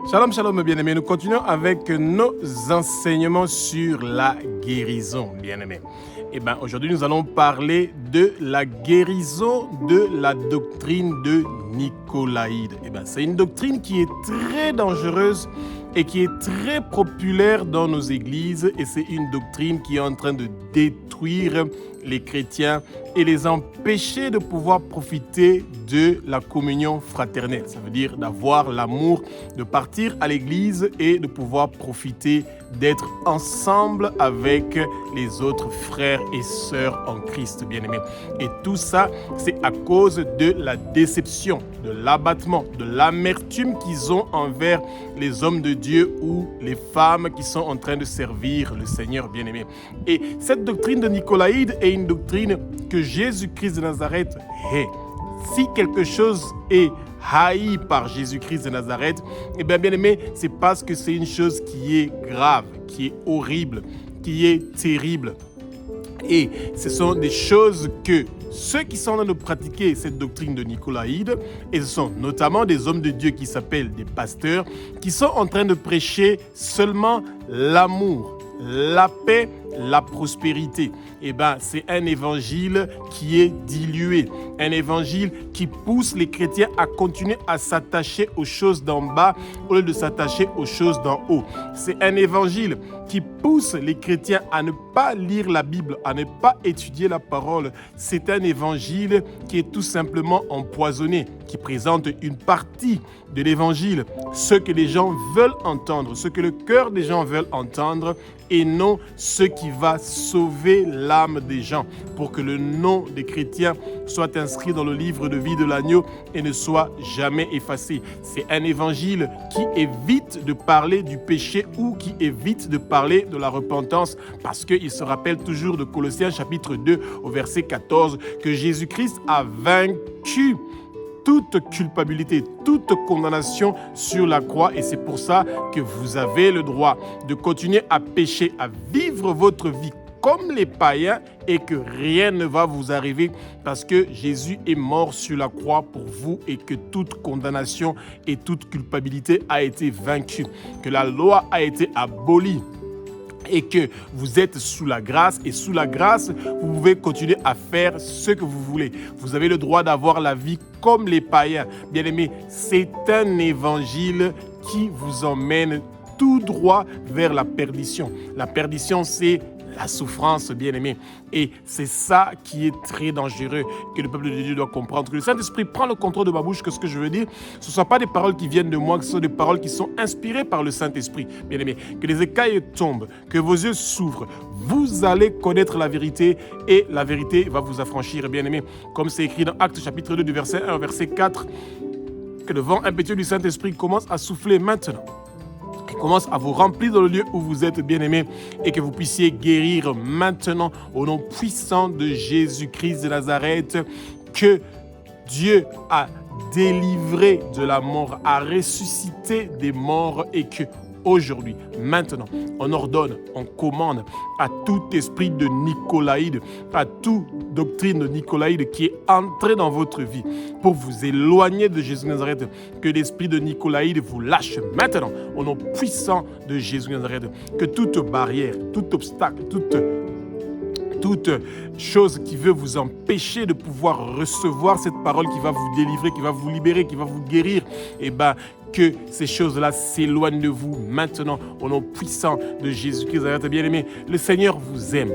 Shalom, shalom, bien-aimés. Nous continuons avec nos enseignements sur la guérison, bien-aimés. Aujourd'hui, nous allons parler de la guérison de la doctrine de Nicolaïde. C'est une doctrine qui est très dangereuse et qui est très populaire dans nos églises. Et c'est une doctrine qui est en train de détruire les chrétiens et les empêcher de pouvoir profiter de la communion fraternelle. Ça veut dire d'avoir l'amour, de partir à l'église et de pouvoir profiter d'être ensemble avec les autres frères et sœurs en Christ, bien-aimés. Et tout ça, c'est à cause de la déception, de l'abattement, de l'amertume qu'ils ont envers les hommes de Dieu ou les femmes qui sont en train de servir le Seigneur, bien-aimé. Et cette doctrine de Nicolaïde est une doctrine que Jésus-Christ de Nazareth hait. Si quelque chose est haï par Jésus-Christ de Nazareth, bien-aimé, c'est parce que c'est une chose qui est grave, qui est horrible, qui est terrible. Et ce sont des choses que ceux qui sont en train de pratiquer cette doctrine de Nicolaïde, et ce sont notamment des hommes de Dieu qui s'appellent des pasteurs, qui sont en train de prêcher seulement l'amour, la paix, la prospérité. C'est un évangile qui est dilué, un évangile qui pousse les chrétiens à continuer à s'attacher aux choses d'en bas au lieu de s'attacher aux choses d'en haut. C'est un évangile qui pousse les chrétiens à ne pas lire la Bible, à ne pas étudier la parole. C'est un évangile qui est tout simplement empoisonné, qui présente une partie de l'évangile, ce que les gens veulent entendre, ce que le cœur des gens veulent entendre, et non ce qui va sauver l'âme des gens, pour que le nom des chrétiens soit inscrit dans le livre de vie de l'agneau et ne soit jamais effacé. C'est un évangile qui évite de parler du péché ou qui évite de parler de la repentance, parce qu'il se rappelle toujours de Colossiens chapitre 2 au verset 14 que Jésus-Christ a vaincu toute culpabilité, toute condamnation sur la croix, et c'est pour ça que vous avez le droit de continuer à pécher, à vivre votre vie comme les païens, et que rien ne va vous arriver parce que Jésus est mort sur la croix pour vous et que toute condamnation et toute culpabilité a été vaincue, que la loi a été abolie et que vous êtes sous la grâce, et sous la grâce, vous pouvez continuer à faire ce que vous voulez. Vous avez le droit d'avoir la vie comme les païens. Bien-aimés, c'est un évangile qui vous emmène tout droit vers la perdition. La perdition, c'est la souffrance, bien-aimé. Et c'est ça qui est très dangereux, que le peuple de Dieu doit comprendre. Que le Saint-Esprit prend le contrôle de ma bouche, que ce que je veux dire, ce ne sont pas des paroles qui viennent de moi, que ce sont des paroles qui sont inspirées par le Saint-Esprit, bien-aimé. Que les écailles tombent, que vos yeux s'ouvrent. Vous allez connaître la vérité et la vérité va vous affranchir, bien-aimé. Comme c'est écrit dans Actes chapitre 2 du verset 1 au verset 4, que le vent impétueux du Saint-Esprit commence à souffler maintenant, qui commence à vous remplir dans le lieu où vous êtes, bien-aimés, et que vous puissiez guérir maintenant au nom puissant de Jésus-Christ de Nazareth, que Dieu a délivré de la mort, a ressuscité des morts, et que aujourd'hui, maintenant, on ordonne, on commande à tout esprit de Nicolaïde, à toute doctrine de Nicolaïde qui est entrée dans votre vie pour vous éloigner de Jésus de Nazareth, que l'esprit de Nicolaïde vous lâche maintenant au nom puissant de Jésus de Nazareth, que toute barrière, tout obstacle, toute chose qui veut vous empêcher de pouvoir recevoir cette parole qui va vous délivrer, qui va vous libérer, qui va vous guérir, que ces choses-là s'éloignent de vous maintenant au nom puissant de Jésus-Christ. Bien-aimé, le Seigneur vous aime.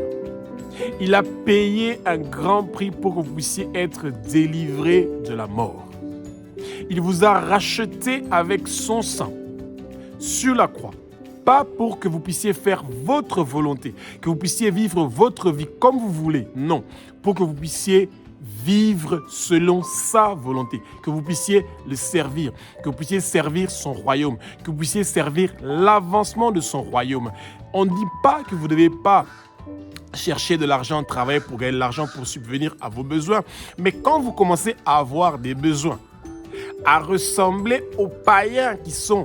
Il a payé un grand prix pour que vous puissiez être délivrés de la mort. Il vous a racheté avec son sang sur la croix. Pas pour que vous puissiez faire votre volonté, que vous puissiez vivre votre vie comme vous voulez. Non, pour que vous puissiez vivre selon sa volonté, que vous puissiez le servir, que vous puissiez servir son royaume, que vous puissiez servir l'avancement de son royaume. On ne dit pas que vous ne devez pas chercher de l'argent, travailler pour gagner de l'argent, pour subvenir à vos besoins. Mais quand vous commencez à avoir des besoins, à ressembler aux païens qui sont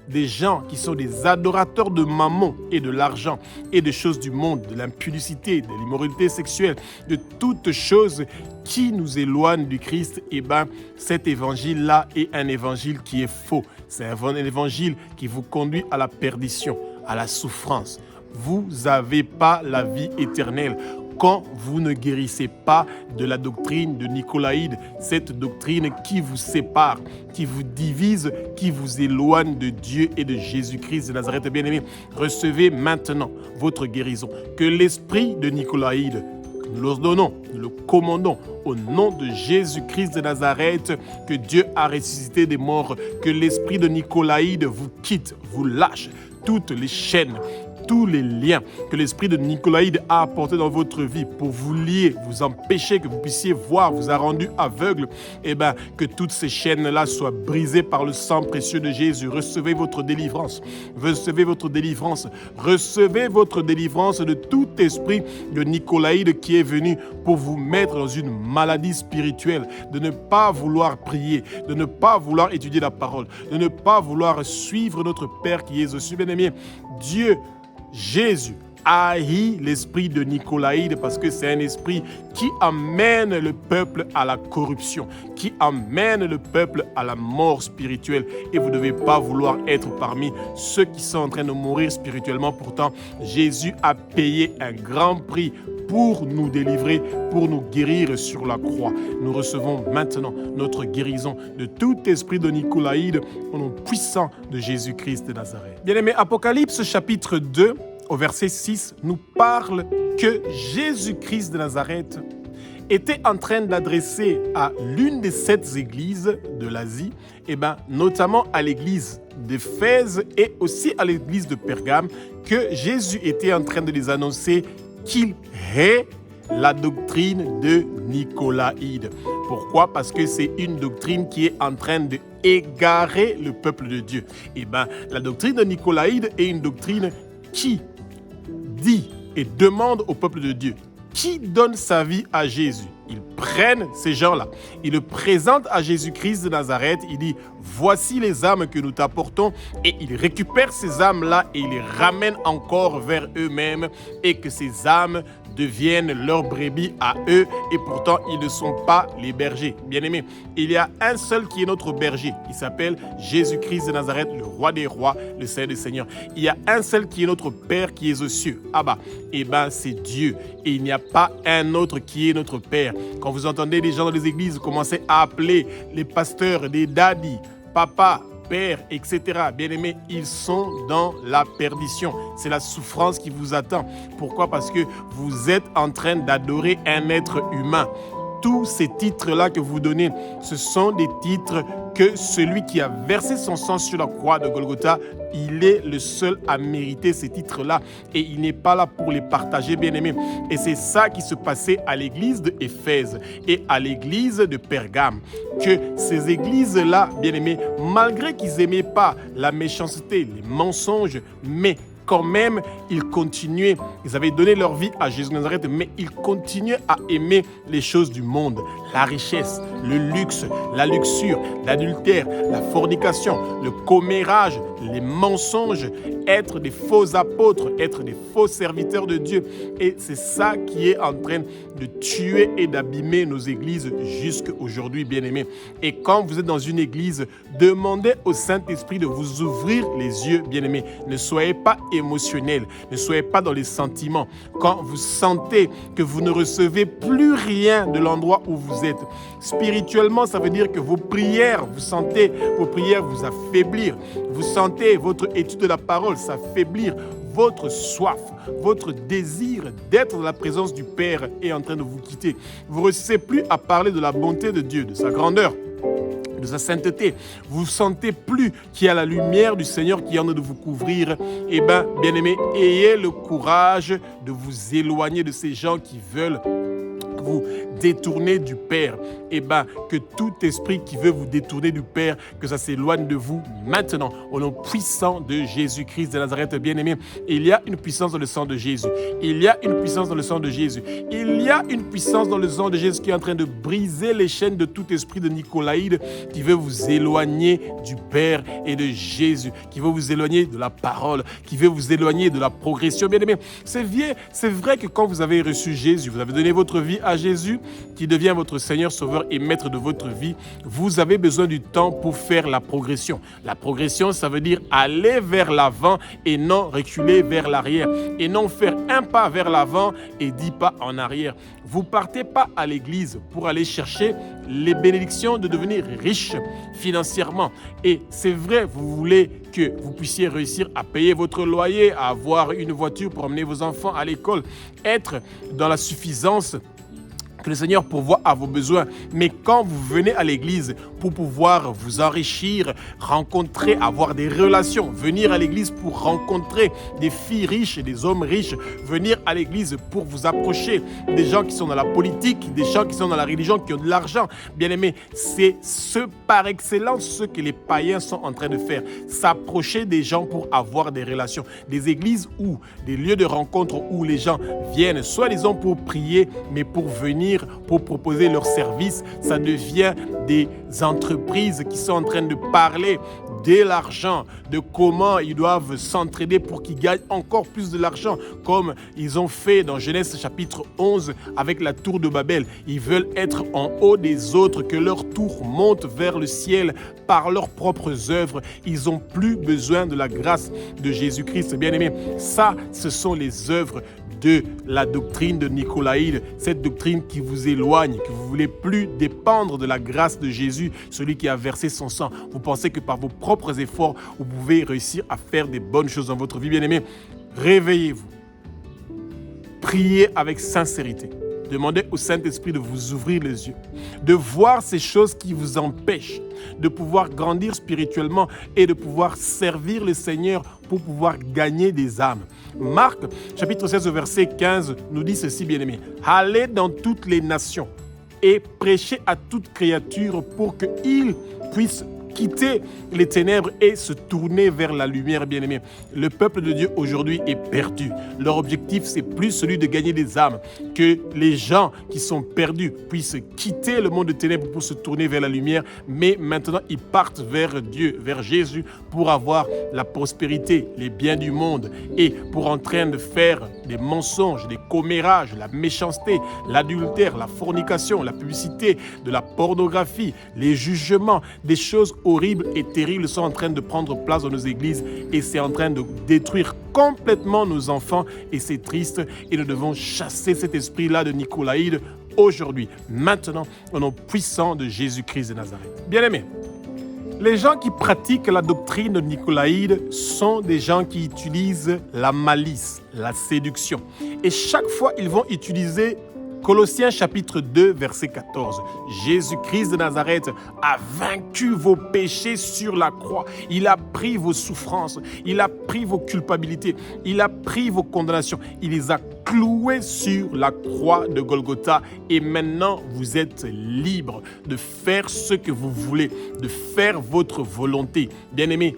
des gens qui sont des adorateurs de mammon et de l'argent et des choses du monde, de l'impudicité, de l'immoralité sexuelle, de toutes choses qui nous éloignent du Christ, eh bien, cet évangile-là est un évangile qui est faux. C'est un évangile qui vous conduit à la perdition, à la souffrance. Vous n'avez pas la vie éternelle quand vous ne guérissez pas de la doctrine de Nicolaïde, cette doctrine qui vous sépare, qui vous divise, qui vous éloigne de Dieu et de Jésus-Christ de Nazareth. Bien-aimés, recevez maintenant votre guérison. Que l'esprit de Nicolaïde, nous l'ordonnons, nous le commandons au nom de Jésus-Christ de Nazareth, que Dieu a ressuscité des morts, que l'esprit de Nicolaïde vous quitte, vous lâche toutes les chaînes, tous les liens que l'esprit de Nicolaïde a apportés dans votre vie pour vous lier, vous empêcher que vous puissiez voir, vous a rendu aveugle, eh bien, que toutes ces chaînes-là soient brisées par le sang précieux de Jésus. Recevez votre délivrance. Recevez votre délivrance. Recevez votre délivrance de tout esprit de Nicolaïde qui est venu pour vous mettre dans une maladie spirituelle, de ne pas vouloir prier, de ne pas vouloir étudier la parole, de ne pas vouloir suivre notre Père qui est aux cieux. Bien-aimé, Dieu, Jésus haït l'esprit de Nicolaïde parce que c'est un esprit qui amène le peuple à la corruption, qui amène le peuple à la mort spirituelle. Et vous ne devez pas vouloir être parmi ceux qui sont en train de mourir spirituellement. Pourtant, Jésus a payé un grand prix pour nous délivrer, pour nous guérir sur la croix. Nous recevons maintenant notre guérison de tout esprit de Nicolaïde au nom puissant de Jésus-Christ de Nazareth. Bien-aimés, Apocalypse chapitre 2, au verset 6, nous parle que Jésus-Christ de Nazareth était en train d'adresser à l'une des 7 églises de l'Asie, notamment à l'église d'Éphèse et aussi à l'église de Pergame, que Jésus était en train de les annoncer qu'il hait la doctrine de Nicolaïde. Pourquoi? Parce que c'est une doctrine qui est en train de égarer le peuple de Dieu. La doctrine de Nicolaïde est une doctrine qui dit et demande au peuple de Dieu qui donne sa vie à Jésus. Ils prennent ces gens-là, ils le présentent à Jésus-Christ de Nazareth, il dit « Voici les âmes que nous t'apportons » et ils récupèrent ces âmes-là et ils les ramènent encore vers eux-mêmes et que ces âmes deviennent leurs brebis à eux et pourtant ils ne sont pas les bergers. Bien-aimés, il y a un seul qui est notre berger, il s'appelle Jésus-Christ de Nazareth, le roi des rois, le Seigneur des seigneurs. Il y a un seul qui est notre Père qui est aux cieux, Abba, c'est Dieu et il n'y a pas un autre qui est notre Père. Quand vous entendez les gens dans les églises commencer à appeler les pasteurs des daddies, papa, père, etc. Bien-aimés, ils sont dans la perdition. C'est la souffrance qui vous attend. Pourquoi? Parce que vous êtes en train d'adorer un être humain. Tous ces titres-là que vous donnez, ce sont des titres que celui qui a versé son sang sur la croix de Golgotha, il est le seul à mériter ces titres-là et il n'est pas là pour les partager, bien-aimés. Et c'est ça qui se passait à l'église d'Éphèse et à l'église de Pergame. Que ces églises-là, bien-aimés, malgré qu'ils n'aimaient pas la méchanceté, les mensonges, mais quand même, ils continuaient, ils avaient donné leur vie à Jésus de Nazareth, mais ils continuaient à aimer les choses du monde, la richesse, le luxe, la luxure, l'adultère, la fornication, le commérage, les mensonges, être des faux apôtres, être des faux serviteurs de Dieu. Et c'est ça qui est en train de tuer et d'abîmer nos églises jusqu'à aujourd'hui, bien-aimés. Et quand vous êtes dans une église, demandez au Saint-Esprit de vous ouvrir les yeux, bien-aimés. Ne soyez pas émotionnel, ne soyez pas dans les sentiments. Quand vous sentez que vous ne recevez plus rien de l'endroit où vous êtes, spirituellement, ça veut dire que vos prières, vous sentez vos prières vous affaiblir. Vous sentez votre étude de la parole s'affaiblir. Votre soif, votre désir d'être dans la présence du Père est en train de vous quitter. Vous ne réussissez plus à parler de la bonté de Dieu, de sa grandeur, de sa sainteté. Vous ne sentez plus qu'il y a la lumière du Seigneur qui est en train de vous couvrir. Bien-aimés, ayez le courage de vous éloigner de ces gens qui veulent vous détourner du Père, eh bien, que tout esprit qui veut vous détourner du Père, que ça s'éloigne de vous maintenant, au nom puissant de Jésus-Christ de Nazareth, bien-aimé. Il y a une puissance dans le sang de Jésus. Il y a une puissance dans le sang de Jésus. Il y a une puissance dans le sang de Jésus qui est en train de briser les chaînes de tout esprit de nicolaïde qui veut vous éloigner du Père et de Jésus, qui veut vous éloigner de la parole, qui veut vous éloigner de la progression. Bien-aimé, c'est vrai que quand vous avez reçu Jésus, vous avez donné votre vie à Jésus, qui devient votre Seigneur, Sauveur et Maître de votre vie, vous avez besoin du temps pour faire la progression. La progression, ça veut dire aller vers l'avant et non reculer vers l'arrière, et non faire un pas vers l'avant et 10 pas en arrière. Vous ne partez pas à l'église pour aller chercher les bénédictions de devenir riche financièrement. Et c'est vrai, vous voulez que vous puissiez réussir à payer votre loyer, à avoir une voiture pour emmener vos enfants à l'école, être dans la suffisance que le Seigneur pourvoit à vos besoins. Mais quand vous venez à l'église pour pouvoir vous enrichir, rencontrer, avoir des relations, venir à l'église pour rencontrer des filles riches et des hommes riches, venir à l'église pour vous approcher des gens qui sont dans la politique, des gens qui sont dans la religion, qui ont de l'argent, bien aimé, c'est par excellence ce que les païens sont en train de faire. S'approcher des gens pour avoir des relations. Des églises ou des lieux de rencontre où les gens viennent, soit disons pour prier, mais pour venir pour proposer leurs services, ça devient des entreprises qui sont en train de parler de l'argent, de comment ils doivent s'entraider pour qu'ils gagnent encore plus de l'argent, comme ils ont fait dans Genèse chapitre 11 avec la tour de Babel. Ils veulent être en haut des autres, que leur tour monte vers le ciel par leurs propres œuvres. Ils n'ont plus besoin de la grâce de Jésus-Christ. Bien-aimés, ça, ce sont les œuvres de la doctrine de nicolaïde, cette doctrine qui vous éloigne, que vous ne voulez plus dépendre de la grâce de Jésus, celui qui a versé son sang. Vous pensez que par vos propres efforts, vous pouvez réussir à faire des bonnes choses dans votre vie. Bien-aimés, réveillez-vous. Priez avec sincérité. Demandez au Saint-Esprit de vous ouvrir les yeux, de voir ces choses qui vous empêchent de pouvoir grandir spirituellement et de pouvoir servir le Seigneur pour pouvoir gagner des âmes. Marc, chapitre 16, verset 15, nous dit ceci, bien-aimés. « Allez dans toutes les nations et prêchez à toute créature pour qu'ils puissent quitter les ténèbres et se tourner vers la lumière, bien-aimés. » Le peuple de Dieu aujourd'hui est perdu. Leur objectif, c'est plus celui de gagner des âmes, que les gens qui sont perdus puissent quitter le monde de ténèbres pour se tourner vers la lumière, mais maintenant ils partent vers Dieu, vers Jésus, pour avoir la prospérité, les biens du monde, et pour en train de faire des mensonges, des commérages, la méchanceté, l'adultère, la fornication, la publicité, de la pornographie, les jugements, des choses horribles et terribles sont en train de prendre place dans nos églises et c'est en train de détruire complètement nos enfants et c'est triste et nous devons chasser cet esprit-là de nicolaïde aujourd'hui, maintenant, au nom puissant de Jésus-Christ de Nazareth. Bien-aimés, les gens qui pratiquent la doctrine de nicolaïde sont des gens qui utilisent la malice, la séduction et chaque fois ils vont utiliser Colossiens chapitre 2, verset 14. Jésus-Christ de Nazareth a vaincu vos péchés sur la croix. Il a pris vos souffrances. Il a pris vos culpabilités. Il a pris vos condamnations. Il les a cloués sur la croix de Golgotha. Et maintenant, vous êtes libre de faire ce que vous voulez, de faire votre volonté. Bien-aimés,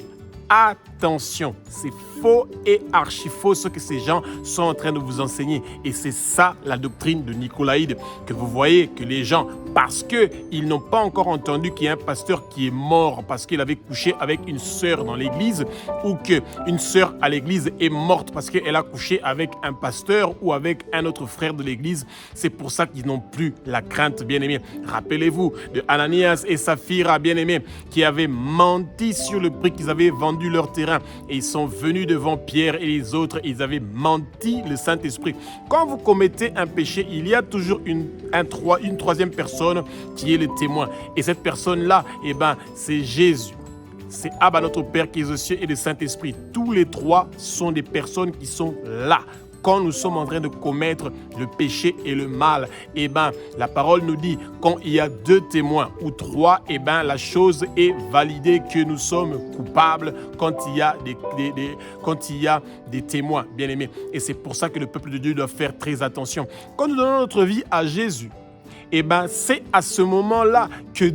attention, c'est faux et archi-faux ce que ces gens sont en train de vous enseigner. Et c'est ça la doctrine de nicolaïde, que vous voyez que les gens, parce qu'ils n'ont pas encore entendu qu'il y a un pasteur qui est mort parce qu'il avait couché avec une sœur dans l'église, ou qu'une sœur à l'église est morte parce qu'elle a couché avec un pasteur ou avec un autre frère de l'église, c'est pour ça qu'ils n'ont plus la crainte, bien-aimés. Rappelez-vous de Ananias et Saphira, bien-aimés, qui avaient menti sur le prix qu'ils avaient vendu leur terrain et ils sont venus devant Pierre et les autres et ils avaient menti le Saint-Esprit. Quand vous commettez un péché, il y a toujours une troisième personne qui est le témoin et cette personne-là, c'est Jésus. C'est Abba notre Père qui est aux cieux et le Saint-Esprit. Tous les trois sont des personnes qui sont là, quand nous sommes en train de commettre le péché et le mal, eh ben, la parole nous dit, quand il y a 2 témoins ou 3, eh ben, la chose est validée que nous sommes coupables quand il y a des témoins, bien aimés. Et c'est pour ça que le peuple de Dieu doit faire très attention. Quand nous donnons notre vie à Jésus, eh ben, c'est à ce moment-là que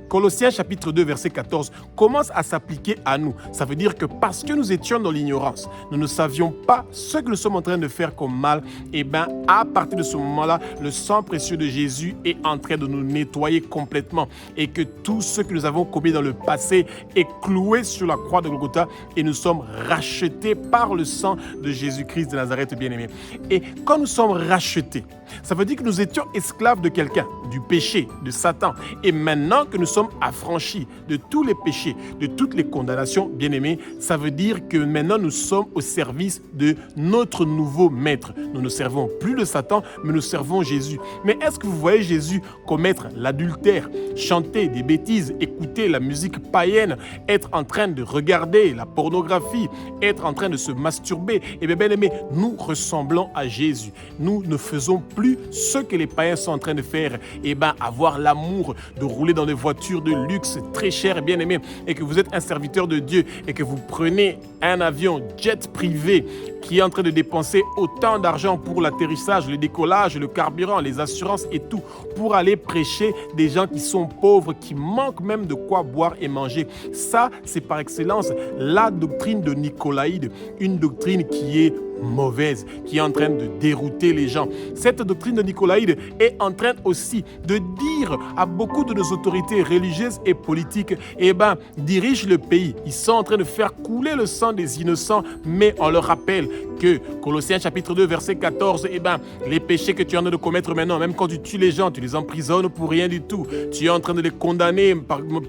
Colossiens chapitre 2, verset 14 commence à s'appliquer à nous. Ça veut dire que parce que nous étions dans l'ignorance, nous ne savions pas ce que nous sommes en train de faire comme mal, et bien à partir de ce moment-là, le sang précieux de Jésus est en train de nous nettoyer complètement et que tout ce que nous avons commis dans le passé est cloué sur la croix de Golgotha et nous sommes rachetés par le sang de Jésus-Christ de Nazareth, bien-aimé. Et quand nous sommes rachetés, ça veut dire que nous étions esclaves de quelqu'un, du péché, de Satan. Et maintenant que nous sommes affranchis de tous les péchés, de toutes les condamnations, bien-aimés, ça veut dire que maintenant nous sommes au service de notre nouveau maître. Nous ne servons plus de Satan, mais nous servons Jésus. Mais est-ce que vous voyez Jésus commettre l'adultère, chanter des bêtises, écouter la musique païenne, être en train de regarder la pornographie, être en train de se masturber? Eh bien, bien-aimés, nous ressemblons à Jésus. Nous ne faisons plus ce que les païens sont en train de faire. Eh bien, avoir l'amour de rouler dans des voitures de luxe très chères, bien aimés, et que vous êtes un serviteur de Dieu et que vous prenez un avion jet privé qui est en train de dépenser autant d'argent pour l'atterrissage, le décollage, le carburant, les assurances et tout, pour aller prêcher des gens qui sont pauvres, qui manquent même de quoi boire et manger. Ça, c'est par excellence la doctrine de Nicolaïde, une doctrine qui est mauvaise, qui est en train de dérouter les gens. Cette doctrine de Nicolaïde est en train aussi de dire à beaucoup de nos autorités religieuses et politiques, eh ben, dirigent le pays. Ils sont en train de faire couler le sang des innocents, mais on leur rappelle que Colossiens chapitre 2, verset 14, eh ben, les péchés que tu es en train de commettre maintenant, même quand tu tues les gens, tu les emprisonnes pour rien du tout. Tu es en train de les condamner,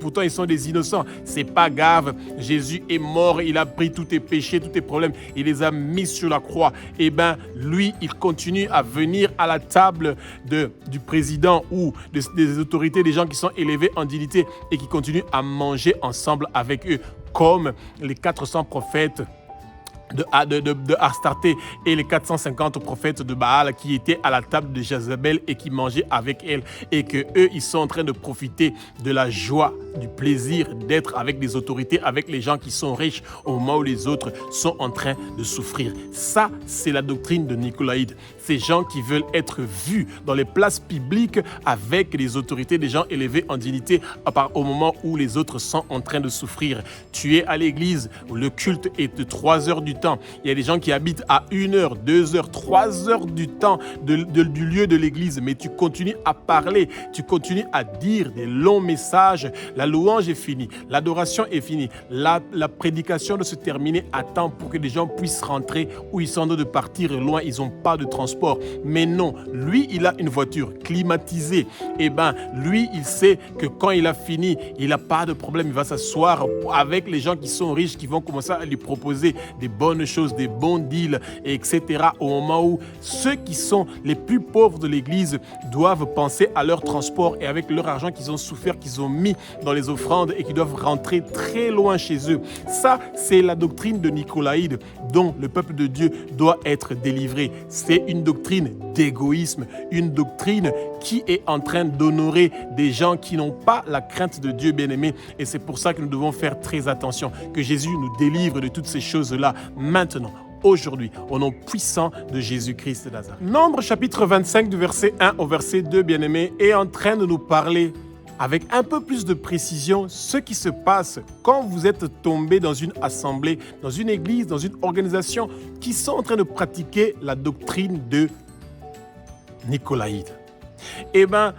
pourtant ils sont des innocents. C'est pas grave. Jésus est mort, il a pris tous tes péchés, tous tes problèmes, il les a mis sur la croix. Eh bien, lui, il continue à venir à la table du président ou des autorités, des gens qui sont élevés en dignité et qui continuent à manger ensemble avec eux, comme les 400 prophètes de Astarté et les 450 prophètes de Baal qui étaient à la table de Jézabel et qui mangeaient avec elle, et que eux ils sont en train de profiter de la joie, du plaisir d'être avec des autorités, avec les gens qui sont riches au moment où les autres sont en train de souffrir. Ça, c'est la doctrine de Nicolaïde. Ces gens qui veulent être vus dans les places publiques avec les autorités, des gens élevés en dignité au moment où les autres sont en train de souffrir. Tu es à l'église où le culte est de 3 heures du temps. Il y a des gens qui habitent à 1 heure, 2 heures, 3 heures du temps du lieu de l'église, mais tu continues à parler, tu continues à dire des longs messages. La louange est finie, l'adoration est finie, la prédication doit se terminer à temps pour que les gens puissent rentrer ou ils sont en train de partir loin, ils n'ont pas de transport. Mais non, lui, il a une voiture climatisée. Eh bien, lui, il sait que quand il a fini, il n'a pas de problème. Il va s'asseoir avec les gens qui sont riches, qui vont commencer à lui proposer des bonnes choses, des bons deals, etc. Au moment où ceux qui sont les plus pauvres de l'église doivent penser à leur transport et avec leur argent qu'ils ont souffert, qu'ils ont mis dans les offrandes et qui doivent rentrer très loin chez eux. Ça, c'est la doctrine de Nicolaïde dont le peuple de Dieu doit être délivré. C'est une doctrine d'égoïsme, une doctrine qui est en train d'honorer des gens qui n'ont pas la crainte de Dieu, bien-aimé. Et c'est pour ça que nous devons faire très attention, que Jésus nous délivre de toutes ces choses-là maintenant, aujourd'hui, au nom puissant de Jésus-Christ de Nazareth. Nombre chapitre 25 du verset 1 au verset 2, bien-aimé, est en train de nous parler avec un peu plus de précision ce qui se passe quand vous êtes tombé dans une assemblée, dans une église, dans une organisation qui sont en train de pratiquer la doctrine de Nicolaïde. Eh bien,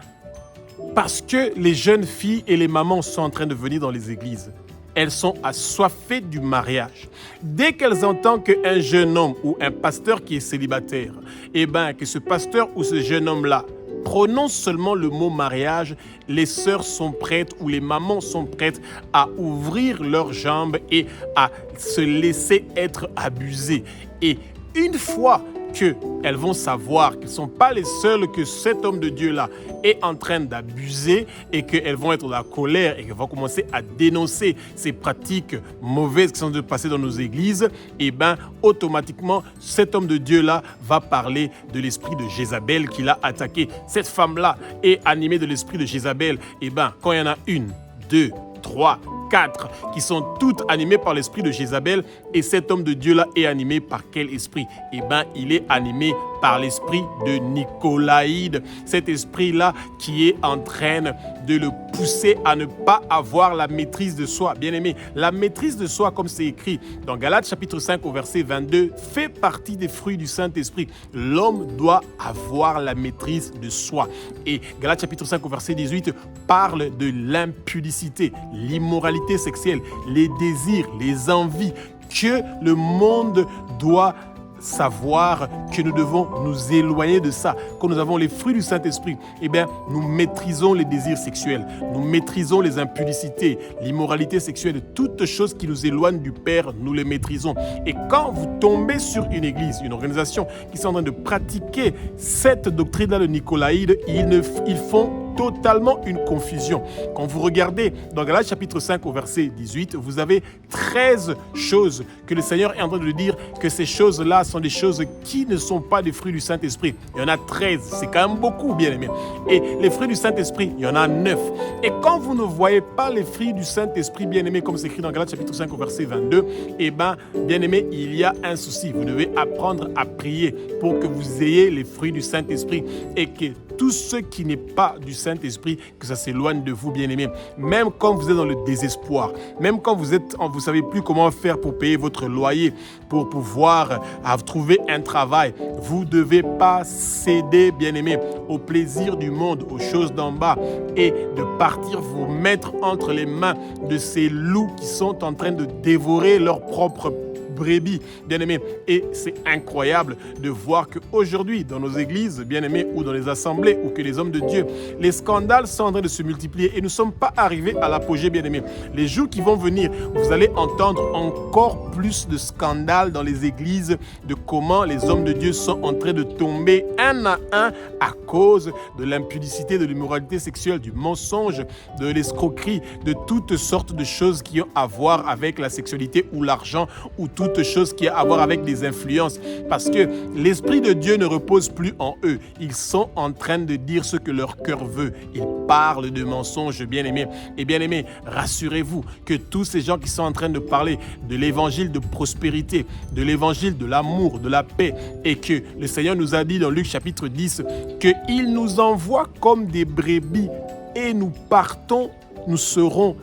parce que les jeunes filles et les mamans sont en train de venir dans les églises, elles sont assoiffées du mariage. Dès qu'elles entendent qu'un jeune homme ou un pasteur qui est célibataire, eh bien, que ce pasteur ou ce jeune homme-là prononce seulement le mot mariage, les sœurs sont prêtes ou les mamans sont prêtes à ouvrir leurs jambes et à se laisser être abusées. Et une fois qu'elles vont savoir qu'elles ne sont pas les seules que cet homme de Dieu-là est en train d'abuser et qu'elles vont être dans la colère et qu'elles vont commencer à dénoncer ces pratiques mauvaises qui sont de passer dans nos églises, et bien automatiquement, cet homme de Dieu-là va parler de l'esprit de Jézabel qui l'a attaqué. Cette femme-là est animée de l'esprit de Jézabel. Et bien, quand il y en a 1, 2, 3, 4 qui sont toutes animées par l'esprit de Jézabel, et cet homme de Dieu-là est animé par quel esprit? Eh bien, il est animé par l'esprit de Nicolaïde. Cet esprit-là qui est en train de le pousser à ne pas avoir la maîtrise de soi. Bien aimé, la maîtrise de soi, comme c'est écrit dans Galates chapitre 5 au verset 22, fait partie des fruits du Saint-Esprit. L'homme doit avoir la maîtrise de soi. Et Galates chapitre 5 au verset 18 parle de l'impudicité, l'immoralité sexuelle, les désirs, les envies, que le monde doit savoir que nous devons nous éloigner de ça. Quand nous avons les fruits du Saint-Esprit, eh bien, nous maîtrisons les désirs sexuels, nous maîtrisons les impudicités, l'immoralité sexuelle, toutes choses qui nous éloignent du Père, nous les maîtrisons. Et quand vous tombez sur une église, une organisation qui sont en train de pratiquer cette doctrine-là de Nicolaïde, ils font totalement une confusion. Quand vous regardez dans Galates chapitre 5 au verset 18, vous avez 13 choses que le Seigneur est en train de dire que ces choses-là sont des choses qui ne sont pas des fruits du Saint-Esprit. Il y en a 13, c'est quand même beaucoup, bien aimé. Et les fruits du Saint-Esprit, il y en a 9. Et quand vous ne voyez pas les fruits du Saint-Esprit, bien aimé, comme c'est écrit dans Galates chapitre 5 au verset 22, eh bien, bien aimé, il y a un souci. Vous devez apprendre à prier pour que vous ayez les fruits du Saint-Esprit et que tout ce qui n'est pas du Saint-Esprit, que ça s'éloigne de vous, bien-aimés. Même quand vous êtes dans le désespoir, même quand vous ne savez plus comment faire pour payer votre loyer, pour pouvoir trouver un travail, vous ne devez pas céder, bien-aimés, au plaisir du monde, aux choses d'en bas, et de partir vous mettre entre les mains de ces loups qui sont en train de dévorer leur propre brebis, bien-aimés. Et c'est incroyable de voir qu'aujourd'hui, dans nos églises, bien-aimés, ou dans les assemblées, ou que les hommes de Dieu, les scandales sont en train de se multiplier et nous ne sommes pas arrivés à l'apogée, bien-aimés. Les jours qui vont venir, vous allez entendre encore plus de scandales dans les églises, de comment les hommes de Dieu sont en train de tomber un à un à cause de l'impudicité, de l'immoralité sexuelle, du mensonge, de l'escroquerie, de toutes sortes de choses qui ont à voir avec la sexualité ou l'argent, ou toutes choses qui ont à voir avec des influences, parce que l'Esprit de Dieu ne repose plus en eux. Ils sont en train de dire ce que leur cœur veut. Ils parlent de mensonges, bien-aimés. Et bien-aimés, rassurez-vous que tous ces gens qui sont en train de parler de l'évangile de prospérité, de l'évangile de l'amour, de la paix, et que le Seigneur nous a dit dans Luc chapitre 10 qu'il nous envoie comme des brebis et nous partons, nous serons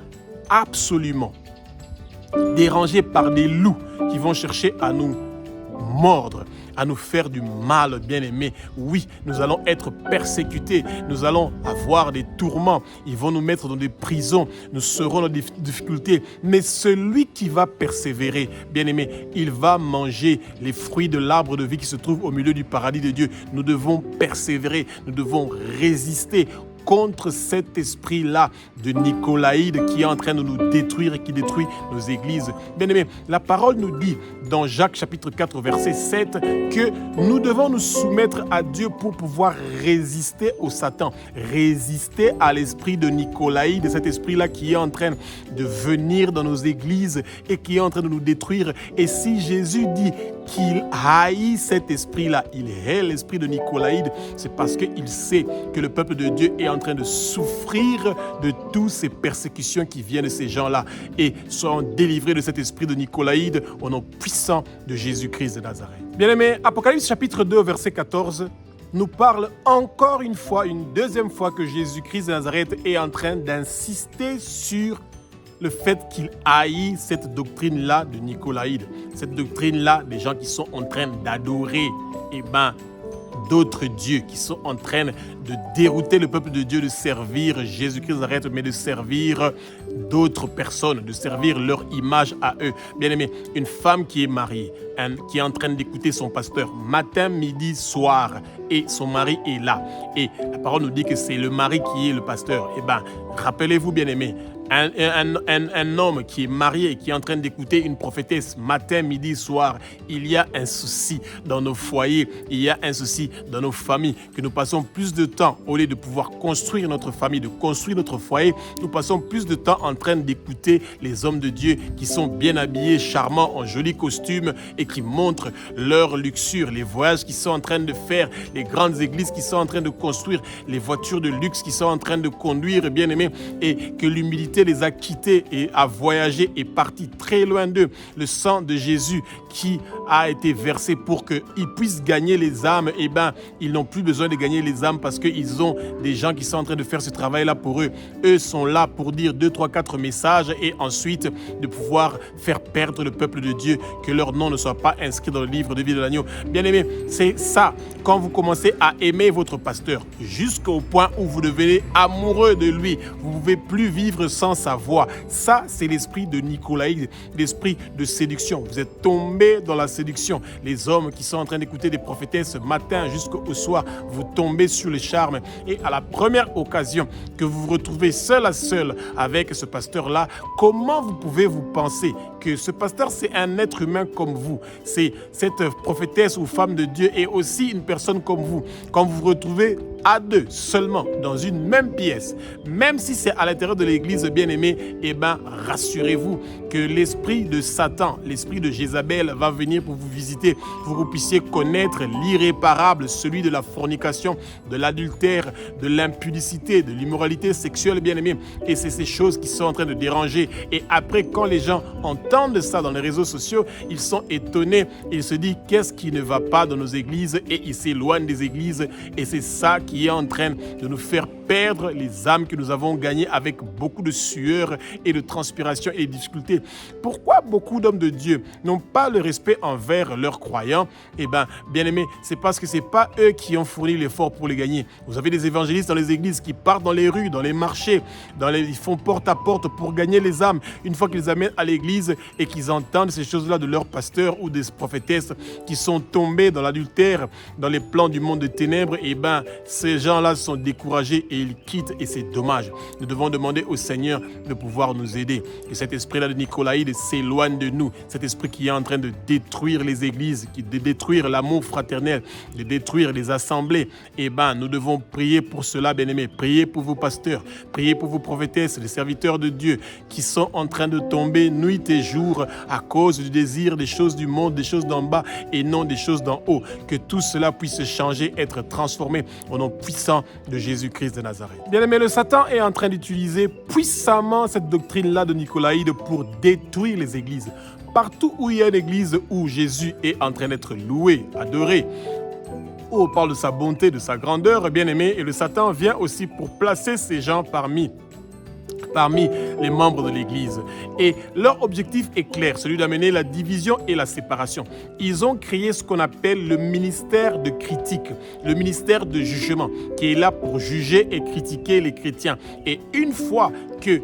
absolument dérangés par des loups qui vont chercher à nous mordre, à nous faire du mal, bien-aimés. Oui, nous allons être persécutés, nous allons avoir des tourments, ils vont nous mettre dans des prisons, nous serons dans des difficultés. Mais celui qui va persévérer, bien-aimé, il va manger les fruits de l'arbre de vie qui se trouve au milieu du paradis de Dieu. Nous devons persévérer, nous devons résister contre cet esprit-là de Nicolaïde qui est en train de nous détruire et qui détruit nos églises. Bien-aimés, la parole nous dit dans Jacques chapitre 4 verset 7 que nous devons nous soumettre à Dieu pour pouvoir résister au Satan, résister à l'esprit de Nicolaïde, cet esprit-là qui est en train de venir dans nos églises et qui est en train de nous détruire. Et si Jésus dit qu'il haït cet esprit-là, il hait l'esprit de Nicolaïde, c'est parce qu'il sait que le peuple de Dieu est en train de souffrir de toutes ces persécutions qui viennent de ces gens-là et seront délivrés de cet esprit de Nicolaïde au nom puissant de Jésus-Christ de Nazareth. Bien-aimés, Apocalypse chapitre 2, verset 14 nous parle encore une fois, une deuxième fois que Jésus-Christ de Nazareth est en train d'insister sur le fait qu'il haït cette doctrine-là de Nicolaïde, cette doctrine-là des gens qui sont en train d'adorer d'autres dieux, qui sont en train de dérouter le peuple de Dieu de servir Jésus-Christ de Nazareth, mais de servir d'autres personnes, de servir leur image à eux. Bien aimé, une femme qui est mariée, qui est en train d'écouter son pasteur matin, midi, soir, et son mari est là. Et la parole nous dit que c'est le mari qui est le pasteur. Rappelez-vous, bien aimé, Un homme qui est marié et qui est en train d'écouter une prophétesse matin, midi, soir, il y a un souci dans nos foyers, il y a un souci dans nos familles, que nous passons plus de temps, au lieu de pouvoir construire notre famille, de construire notre foyer, nous passons plus de temps en train d'écouter les hommes de Dieu qui sont bien habillés, charmants, en jolis costumes et qui montrent leur luxure, les voyages qu'ils sont en train de faire, les grandes églises qui sont en train de construire, les voitures de luxe qui sont en train de conduire, bien aimés, et que l'humilité les a quittés et a voyagé et parti très loin d'eux. Le sang de Jésus qui a été versé pour qu'ils puissent gagner les âmes, eh bien, ils n'ont plus besoin de gagner les âmes parce qu'ils ont des gens qui sont en train de faire ce travail-là pour eux. Eux sont là pour dire 2, 3, 4 messages et ensuite de pouvoir faire perdre le peuple de Dieu, que leur nom ne soit pas inscrit dans le livre de vie de l'agneau. Bien aimé, c'est ça. Quand vous commencez à aimer votre pasteur jusqu'au point où vous devenez amoureux de lui, vous ne pouvez plus vivre sans sa voix. Ça, c'est l'esprit de nicolaïde, l'esprit de séduction. Vous êtes tombé dans la séduction. Les hommes qui sont en train d'écouter des prophétesses ce matin jusqu'au soir, vous tombez sur les charmes. Et à la première occasion que vous vous retrouvez seul à seul avec ce pasteur-là, comment vous pouvez vous penser que ce pasteur, c'est un être humain comme vous? C'est cette prophétesse ou femme de Dieu est aussi une personne comme vous. Quand vous vous retrouvez à deux seulement dans une même pièce, même si c'est à l'intérieur de l'église bien-aimée, eh bien, rassurez-vous que l'esprit de Satan, l'esprit de Jézabel va venir pour vous visiter, pour que vous puissiez connaître l'irréparable, celui de la fornication, de l'adultère, de l'impudicité, de l'immoralité sexuelle, bien-aimée. Et c'est ces choses qui sont en train de déranger. Et après, quand les gens entendent ça dans les réseaux sociaux, ils sont étonnés. Ils se disent, qu'est-ce qui ne va pas dans nos églises? Et ils s'éloignent des églises. Et c'est ça qui est en train de nous faire perdre les âmes que nous avons gagnées avec beaucoup de sueur et de transpiration et de difficultés. Pourquoi beaucoup d'hommes de Dieu n'ont pas le respect envers leurs croyants? Eh bien, bien aimé, c'est parce que ce n'est pas eux qui ont fourni l'effort pour les gagner. Vous avez des évangélistes dans les églises qui partent dans les rues, dans les marchés, ils font porte à porte pour gagner les âmes. Une fois qu'ils les amènent à l'église et qu'ils entendent ces choses-là de leurs pasteurs ou des prophétesses qui sont tombés dans l'adultère, dans les plans du monde de ténèbres, eh bien, ces gens-là sont découragés et ils quittent et c'est dommage. Nous devons demander au Seigneur de pouvoir nous aider. Que cet esprit-là de nicolaïde s'éloigne de nous. Cet esprit qui est en train de détruire les églises, de détruire l'amour fraternel, de détruire les assemblées. Eh bien, nous devons prier pour cela, bien-aimés. Priez pour vos pasteurs, priez pour vos prophétesses, les serviteurs de Dieu qui sont en train de tomber nuit et jour à cause du désir des choses du monde, des choses d'en bas et non des choses d'en haut. Que tout cela puisse changer, être transformé au nom puissant de Jésus-Christ de Nazareth. Bien aimé, le Satan est en train d'utiliser puissamment cette doctrine-là de nicolaïde pour détruire les églises. Partout où il y a une église où Jésus est en train d'être loué, adoré, où on parle de sa bonté, de sa grandeur, bien aimé, et le Satan vient aussi pour placer ces gens parmi les membres de l'Église. Et leur objectif est clair, celui d'amener la division et la séparation. Ils ont créé ce qu'on appelle le ministère de critique, le ministère de jugement, qui est là pour juger et critiquer les chrétiens. Et une fois que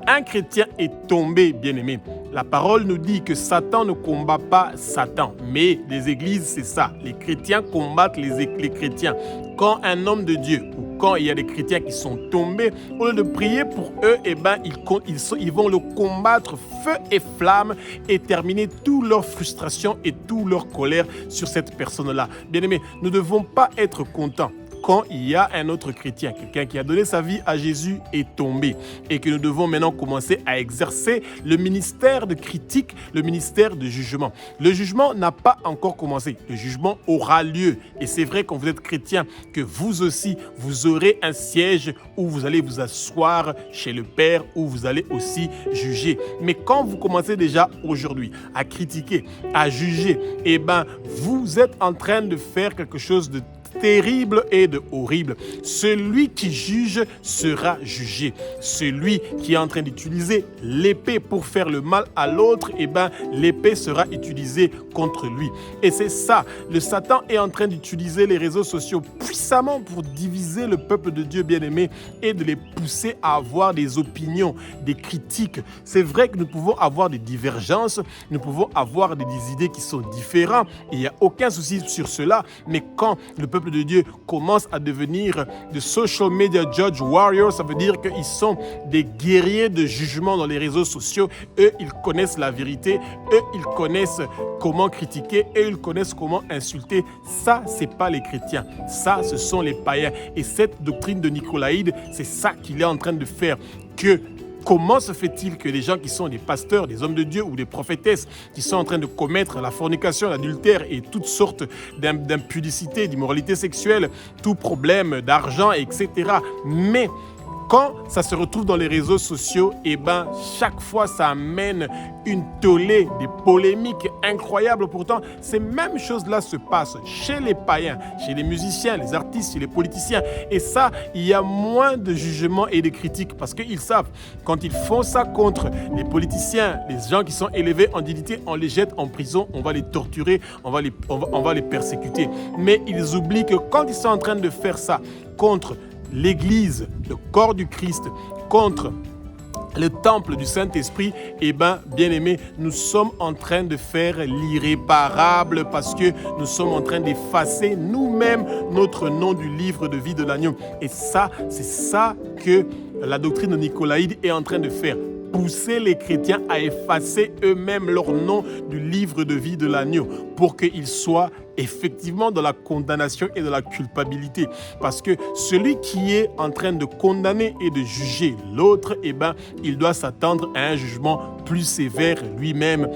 un chrétien est tombé, bien-aimé, la parole nous dit que Satan ne combat pas Satan, mais les églises, c'est ça. Les chrétiens combattent les chrétiens. Quand un homme de Dieu ou quand il y a des chrétiens qui sont tombés, au lieu de prier pour eux, eh ben, ils vont le combattre feu et flamme et terminer toute leur frustration et toute leur colère sur cette personne-là. Bien-aimé, nous ne devons pas être contents quand il y a un autre chrétien, quelqu'un qui a donné sa vie à Jésus est tombé et que nous devons maintenant commencer à exercer le ministère de critique, le ministère de jugement. Le jugement n'a pas encore commencé. Le jugement aura lieu. Et c'est vrai quand vous êtes chrétien que vous aussi, vous aurez un siège où vous allez vous asseoir chez le Père, où vous allez aussi juger. Mais quand vous commencez déjà aujourd'hui à critiquer, à juger, eh ben, vous êtes en train de faire quelque chose de terrible et de horrible. Celui qui juge sera jugé. Celui qui est en train d'utiliser l'épée pour faire le mal à l'autre, eh ben, l'épée sera utilisée contre lui. Et c'est ça, le Satan est en train d'utiliser les réseaux sociaux puissamment pour diviser le peuple de Dieu bien-aimé et de les pousser à avoir des opinions, des critiques. C'est vrai que nous pouvons avoir des divergences, nous pouvons avoir des idées qui sont différentes. Il n'y a aucun souci sur cela, mais quand le peuple peuple de Dieu commence à devenir de social media judge warriors. Ça veut dire qu'ils sont des guerriers de jugement dans les réseaux sociaux. Eux, ils connaissent la vérité. Eux, ils connaissent comment critiquer. Eux, ils connaissent comment insulter. Ça, c'est pas les chrétiens. Ça, ce sont les païens. Et cette doctrine de Nicolaïde, c'est ça qu'il est en train de faire. Comment se fait-il que les gens qui sont des pasteurs, des hommes de Dieu ou des prophétesses qui sont en train de commettre la fornication, l'adultère et toutes sortes d'impudicité, d'immoralité sexuelle, tout problème d'argent, etc. Mais quand ça se retrouve dans les réseaux sociaux, chaque fois, ça amène une tollée, des polémiques incroyables. Pourtant, ces mêmes choses-là se passent chez les païens, chez les musiciens, les artistes, chez les politiciens. Et ça, il y a moins de jugement et de critiques parce qu'ils savent, quand ils font ça contre les politiciens, les gens qui sont élevés en dignité, on les jette en prison, on va les torturer, on va les persécuter. Mais ils oublient que quand ils sont en train de faire ça contre l'Église, le corps du Christ, contre le temple du Saint-Esprit, bien-aimés, nous sommes en train de faire l'irréparable parce que nous sommes en train d'effacer nous-mêmes notre nom du livre de vie de l'agneau. Et ça, c'est ça que la doctrine de Nicolaïde est en train de faire. Pousser les chrétiens à effacer eux-mêmes leur nom du livre de vie de l'agneau pour qu'ils soient effectivement dans la condamnation et de la culpabilité. Parce que celui qui est en train de condamner et de juger l'autre, il doit s'attendre à un jugement plus sévère lui-même.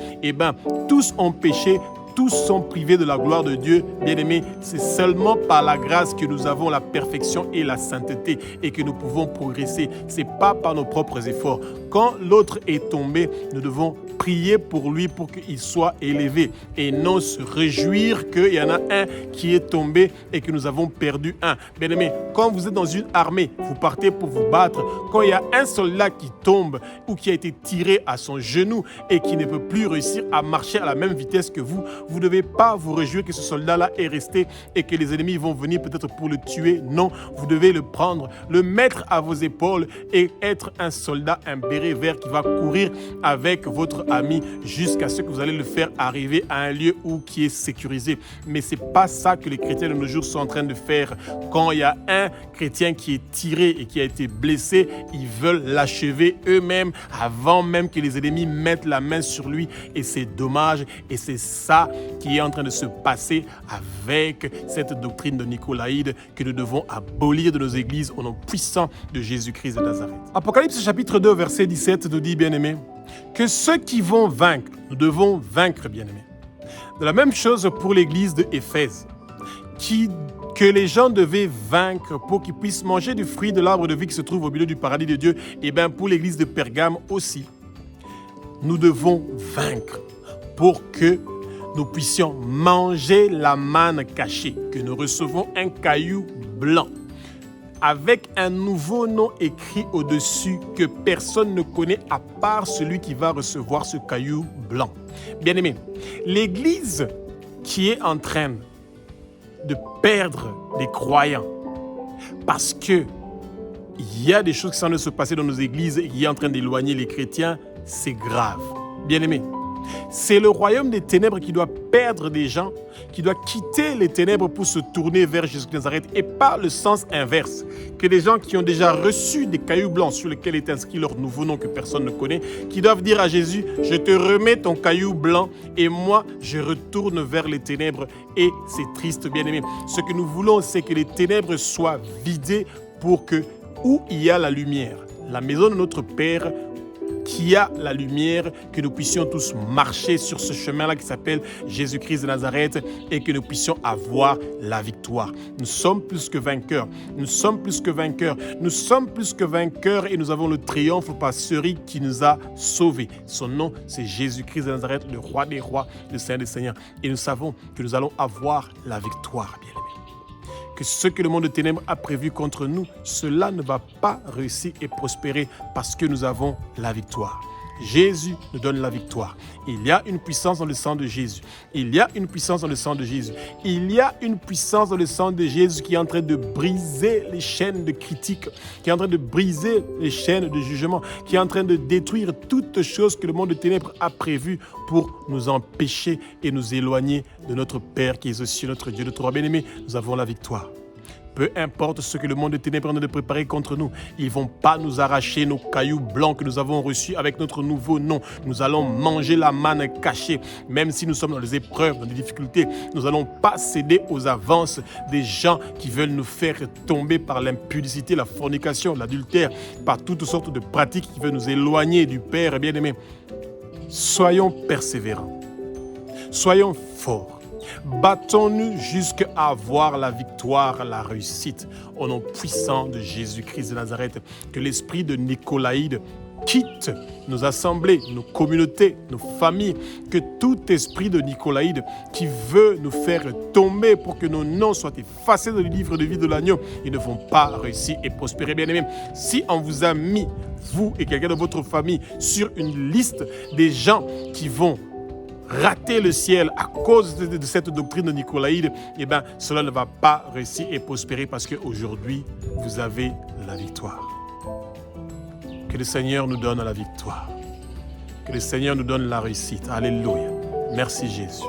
Tous ont péché, tous sont privés de la gloire de Dieu. Bien-aimés, c'est seulement par la grâce que nous avons la perfection et la sainteté et que nous pouvons progresser. Ce n'est pas par nos propres efforts. Quand l'autre est tombé, nous devons prier pour lui pour qu'il soit élevé et non se réjouir qu'il y en a un qui est tombé et que nous avons perdu un. Bien-aimés, quand vous êtes dans une armée, vous partez pour vous battre. Quand il y a un soldat qui tombe ou qui a été tiré à son genou et qui ne peut plus réussir à marcher à la même vitesse que vous, vous ne devez pas vous réjouir que ce soldat-là est resté et que les ennemis vont venir peut-être pour le tuer. Non, vous devez le prendre, le mettre à vos épaules et être un soldat, un béret vert qui va courir avec votre ami jusqu'à ce que vous allez le faire arriver à un lieu qui est sécurisé. Mais ce n'est pas ça que les chrétiens de nos jours sont en train de faire. Quand il y a un chrétien qui est tiré et qui a été blessé, ils veulent l'achever eux-mêmes avant même que les ennemis mettent la main sur lui. Et c'est dommage. Et c'est ça qui est en train de se passer avec cette doctrine de Nicolaïde que nous devons abolir de nos églises au nom puissant de Jésus-Christ de Nazareth. Apocalypse chapitre 2, verset 17 nous dit, bien-aimés, que ceux qui vont vaincre, nous devons vaincre, bien-aimés. De la même chose pour l'église de Éphèse, que les gens devaient vaincre pour qu'ils puissent manger du fruit de l'arbre de vie qui se trouve au milieu du paradis de Dieu. Et bien pour l'église de Pergame aussi, nous devons vaincre pour que nous puissions manger la manne cachée, que nous recevons un caillou blanc avec un nouveau nom écrit au-dessus que personne ne connaît à part celui qui va recevoir ce caillou blanc. Bien-aimés, l'Église qui est en train de perdre des croyants parce que il y a des choses qui sont en train de se passer dans nos églises et qui est en train d'éloigner les chrétiens, c'est grave. Bien-aimés, c'est le royaume des ténèbres qui doit perdre des gens, qui doit quitter les ténèbres pour se tourner vers Jésus de Nazareth et pas le sens inverse, que les gens qui ont déjà reçu des cailloux blancs sur lesquels est inscrit leur nouveau nom que personne ne connaît, qui doivent dire à Jésus, je te remets ton caillou blanc et moi je retourne vers les ténèbres et c'est triste, bien-aimé. Ce que nous voulons, c'est que les ténèbres soient vidées pour que où il y a la lumière, la maison de notre Père, qui a la lumière, que nous puissions tous marcher sur ce chemin-là qui s'appelle Jésus-Christ de Nazareth et que nous puissions avoir la victoire. Nous sommes plus que vainqueurs. Nous sommes plus que vainqueurs. Nous sommes plus que vainqueurs et nous avons le triomphe par celui qui nous a sauvés. Son nom, c'est Jésus-Christ de Nazareth, le roi des rois, le Seigneur des seigneurs. Et nous savons que nous allons avoir la victoire, bien-aimés. Que ce que le monde de ténèbres a prévu contre nous, cela ne va pas réussir et prospérer parce que nous avons la victoire. Jésus nous donne la victoire. Il y a une puissance dans le sang de Jésus. Il y a une puissance dans le sang de Jésus. Il y a une puissance dans le sang de Jésus qui est en train de briser les chaînes de critique, qui est en train de briser les chaînes de jugement, qui est en train de détruire toutes choses que le monde de ténèbres a prévues pour nous empêcher et nous éloigner de notre Père qui est aussi notre Dieu, notre roi bien-aimé. Nous avons la victoire. Peu importe ce que le monde de ténèbres est en train de préparer contre nous, ils ne vont pas nous arracher nos cailloux blancs que nous avons reçus avec notre nouveau nom. Nous allons manger la manne cachée. Même si nous sommes dans des épreuves, dans des difficultés, nous n'allons pas céder aux avances des gens qui veulent nous faire tomber par l'impudicité, la fornication, l'adultère, par toutes sortes de pratiques qui veulent nous éloigner du Père bien-aimé. Soyons persévérants. Soyons forts. Battons-nous jusqu'à avoir la victoire, la réussite. Au nom puissant de Jésus-Christ de Nazareth, que l'esprit de Nicolaïde quitte nos assemblées, nos communautés, nos familles, que tout esprit de Nicolaïde qui veut nous faire tomber pour que nos noms soient effacés dans le livre de vie de l'agneau, ils ne vont pas réussir et prospérer. Bien aimé, si on vous a mis, vous et quelqu'un de votre famille, sur une liste des gens qui vont rater le ciel à cause de cette doctrine de Nicolaïde, eh bien, cela ne va pas réussir et prospérer parce qu'aujourd'hui, vous avez la victoire. Que le Seigneur nous donne la victoire. Que le Seigneur nous donne la réussite. Alléluia. Merci Jésus.